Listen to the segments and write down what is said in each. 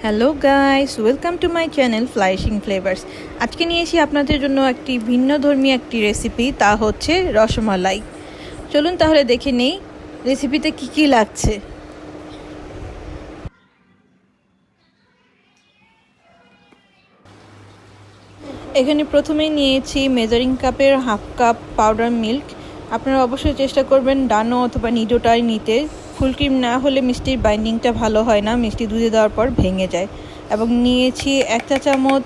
Hello guys, welcome to my channel Flashing Flavours. আজকে নিয়ে এসেছি আপনাদের জন্য একটি ভিন্নধর্মী একটি রেসিপি, তা হচ্ছে রসমালাই। চলুন তাহলে দেখে নেই রেসিপিতে কি কি লাগছে। এখানে প্রথমেই নিয়েছি মেজারিং কাপের হাফ কাপ পাউডার মিল্ক। আপনারা অবশ্যই চেষ্টা করবেন ডানো অথবা নিডোটাই নিতে। ফুল ক্রিম না হলে মিষ্টির বাইন্ডিংটা ভালো হয় না, মিষ্টি দুধে দেওয়ার পর ভেঙে যায়। এবং নিয়েছি 1 চা চামচ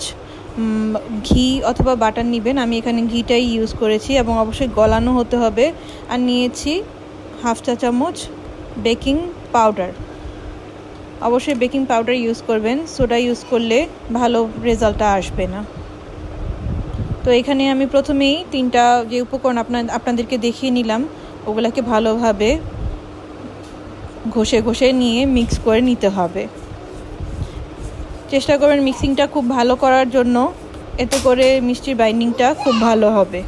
ঘি অথবা বাটার নেবেন, আমি এখানে ঘিটাই ইউজ করেছি এবং অবশ্যই গলানো হতে হবে। আর নিয়েছি 1/2 চা চামচ বেকিং পাউডার। অবশ্যই বেকিং পাউডার ইউজ করবেন, সোডা ইউজ করলে ভালো রেজাল্টটা আসবে না। তো এখানে আমি প্রথমেই 3টা যে উপকরণ আপনাদেরকে দেখিয়ে নিলাম, ওগুলোকে ভালোভাবে ঘষে ঘষে নিয়ে মিক্স করে নিতে হবে। চেষ্টা করবেন মিক্সিংটা খুব ভালো করার জন্য, এতে করে মিষ্টির বাইন্ডিংটা খুব ভালো হবে।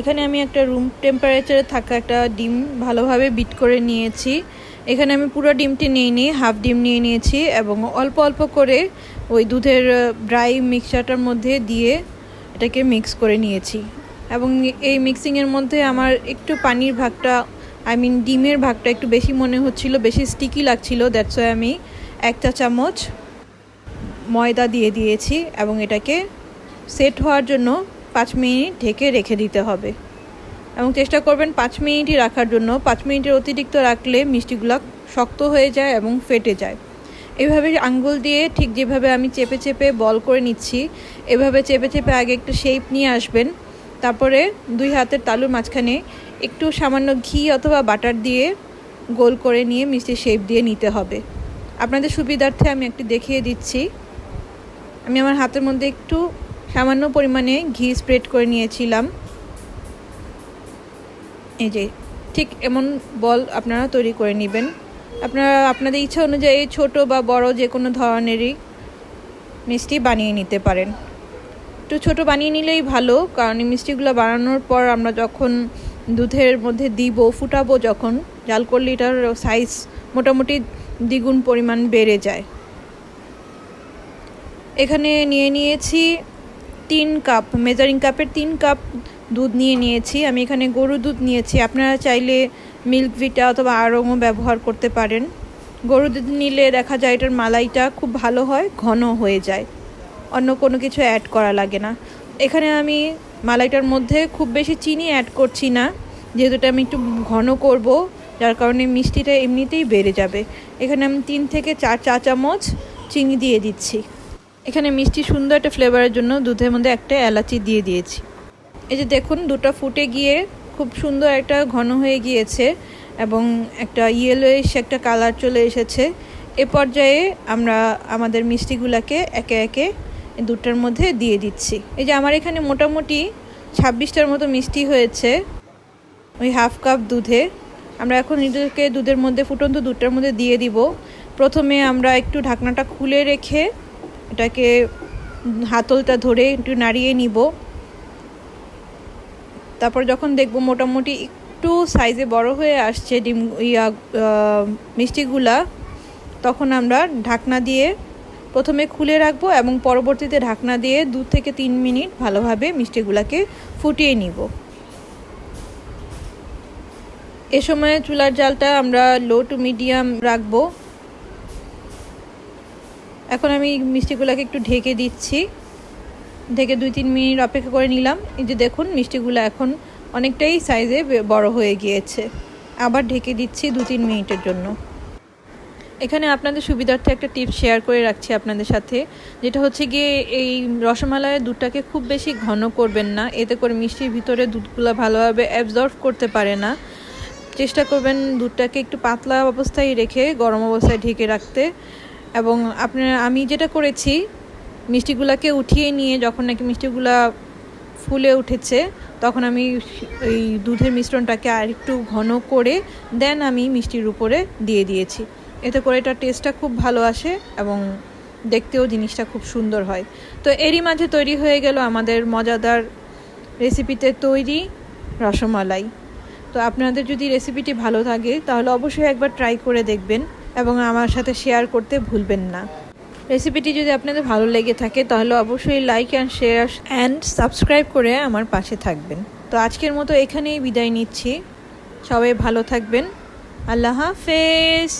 এখানে আমি একটা রুম টেম্পারেচারে থাকা একটা ডিম ভালোভাবে বিট করে নিয়েছি। এখানে আমি পুরো ডিমটি নিইনি, হাফ ডিম নিয়ে নিয়েছি এবং অল্প অল্প করে ওই দুধের ড্রাই মিক্সচারটার মধ্যে দিয়ে এটাকে মিক্স করে নিয়েছি। এবং এই মিক্সিংয়ের মধ্যে আমার একটু পানির ভাগটা, ডিমের ভাগটা একটু বেশি মনে হচ্ছিল, বেশি স্টিকি লাগছিল। দ্যাটস ওয়াই আমি 1 চা চামচ ময়দা দিয়ে দিয়েছি এবং এটাকে সেট হওয়ার জন্য 5 মিনিট ঢেকে রেখে দিতে হবে। এবং চেষ্টা করবেন 5 মিনিটই রাখার জন্য। 5 মিনিটের অতিরিক্ত রাখলে মিষ্টিগুলো শক্ত হয়ে যায় এবং ফেটে যায়। এভাবে আঙ্গুল দিয়ে ঠিক যেভাবে আমি চেপে চেপে বল করে নিচ্ছি, এভাবে চেপে চেপে আগে একটু শেপ নিয়ে আসবেন। তারপরে 2 হাতের তালুর মাঝখানে একটু সামান্য ঘি অথবা বাটার দিয়ে গোল করে নিয়ে মিষ্টির শেপ দিয়ে নিতে হবে। আপনাদের সুবিধার্থে আমি একটু দেখিয়ে দিচ্ছি। আমি আমার হাতের মধ্যে একটু সামান্য পরিমাণে ঘি স্প্রেড করে নিয়েছিলাম। এই যে ঠিক এমন বল আপনারা তৈরি করে নেবেন। আপনারা আপনাদের ইচ্ছা অনুযায়ী ছোট বা বড় যে কোনো ধরনেরই মিষ্টি বানিয়ে নিতে পারেন। একটু ছোট বানিয়ে নিলেই ভালো, কারণ এই মিষ্টিগুলো বানানোর পর আমরা যখন দুধের মধ্যে দিব, ফুটাবো, যখন জাল করলে এটার সাইজ মোটামুটি দ্বিগুণ পরিমাণ বেড়ে যায়। এখানে নিয়ে নিয়েছি 3 কাপ, মেজারিং কাপের 3 কাপ দুধ নিয়ে নিয়েছি। আমি এখানে গরুর দুধ নিয়েছি, আপনারা চাইলে মিল্ক ভিটা অথবা আড়ংও ব্যবহার করতে পারেন। গরুর দুধ নিলে দেখা যায় এটার মালাইটা খুব ভালো হয়, ঘন হয়ে যায়, অন্য কোনো কিছু অ্যাড করা লাগে না। এখানে আমি মালাইটার মধ্যে খুব বেশি চিনি অ্যাড করছি না, যেহেতু এটা আমি একটু ঘন করব, যার কারণে মিষ্টিটা এমনিতেই বেড়ে যাবে। এখানে আমি 3 থেকে 4 চা চামচ চিনি দিয়ে দিচ্ছি। এখানে মিষ্টি সুন্দর একটা ফ্লেভারের জন্য দুধের মধ্যে একটা এলাচি দিয়ে দিয়েছি। এই যে দেখুন, দুধটা ফুটে গিয়ে খুব সুন্দর একটা ঘন হয়ে গিয়েছে এবং একটা ইয়েলোইশ একটা কালার চলে এসেছে। এ পর্যায়ে আমরা আমাদের মিষ্টিগুলোকে একে একে দুধটার মধ্যে দিয়ে দিচ্ছি। এই যে আমার এখানে মোটামুটি 26টার মতো মিষ্টি হয়েছে ওই হাফ কাপ দুধে। আমরা এখন এটাকে দুধের মধ্যে, ফুটন্ত দুধটার মধ্যে দিয়ে দিব। প্রথমে আমরা একটু ঢাকনাটা খুলে রেখে এটাকে হাতলটা ধরে একটু নাড়িয়ে নিব। তারপর যখন দেখব মোটামুটি একটু সাইজে বড় হয়ে আসছে মিষ্টিগুলা, তখন আমরা ঢাকনা দিয়ে প্রথমে খুলে রাখবো এবং পরবর্তীতে ঢাকনা দিয়ে 2 থেকে 3 মিনিট ভালোভাবে মিষ্টিগুলাকে ফুটিয়ে নিব। এ সময় চুলার জালটা আমরা লো টু মিডিয়াম রাখবো। এখন আমি মিষ্টিগুলোকে একটু ঢেকে দিচ্ছি, ঢেকে 2-3 মিনিট অপেক্ষা করে নিলাম। এই যে দেখুন, মিষ্টিগুলো এখন অনেকটাই সাইজে বড় হয়ে গিয়েছে। আবার ঢেকে দিচ্ছি 2-3 মিনিটের জন্য। এখানে আপনাদের সুবিধার্থে একটা টিপস শেয়ার করে রাখছি আপনাদের সাথে, যেটা হচ্ছে গিয়ে এই রসমালাইয়ের দুধটাকে খুব বেশি ঘন করবেন না, এতে করে মিষ্টির ভিতরে দুধগুলো ভালোভাবে অ্যাবজর্ব করতে পারে না। চেষ্টা করবেন দুধটাকে একটু পাতলা অবস্থায় রেখে গরম অবস্থায় ঢেকে রাখতে। এবং আমি যেটা করেছি, মিষ্টিগুলোকে উঠিয়ে নিয়ে যখন নাকি মিষ্টিগুলা ফুলে উঠেছে, তখন আমি এই দুধের মিশ্রণটাকে আর একটু ঘন করে দেন আমি মিষ্টির উপরে দিয়ে দিয়েছি। এতে করে এটার টেস্টটা খুব ভালো আসে এবং দেখতেও জিনিসটা খুব সুন্দর হয়। তো এরই মাঝে তৈরি হয়ে গেল আমাদের মজাদার রেসিপিতে তৈরি রসমালাই। তো আপনাদের যদি রেসিপিটি ভালো থাকে তাহলে অবশ্যই একবার ট্রাই করে দেখবেন এবং আমার সাথে শেয়ার করতে ভুলবেন না। রেসিপিটি যদি আপনাদের ভালো লেগে থাকে তাহলে অবশ্যই like and share and subscribe করে আমার পাশে থাকবেন। তো আজকের মতো এখানেই বিদায় নিচ্ছি। সবাই ভালো থাকবেন। আল্লাহ হাফেজ।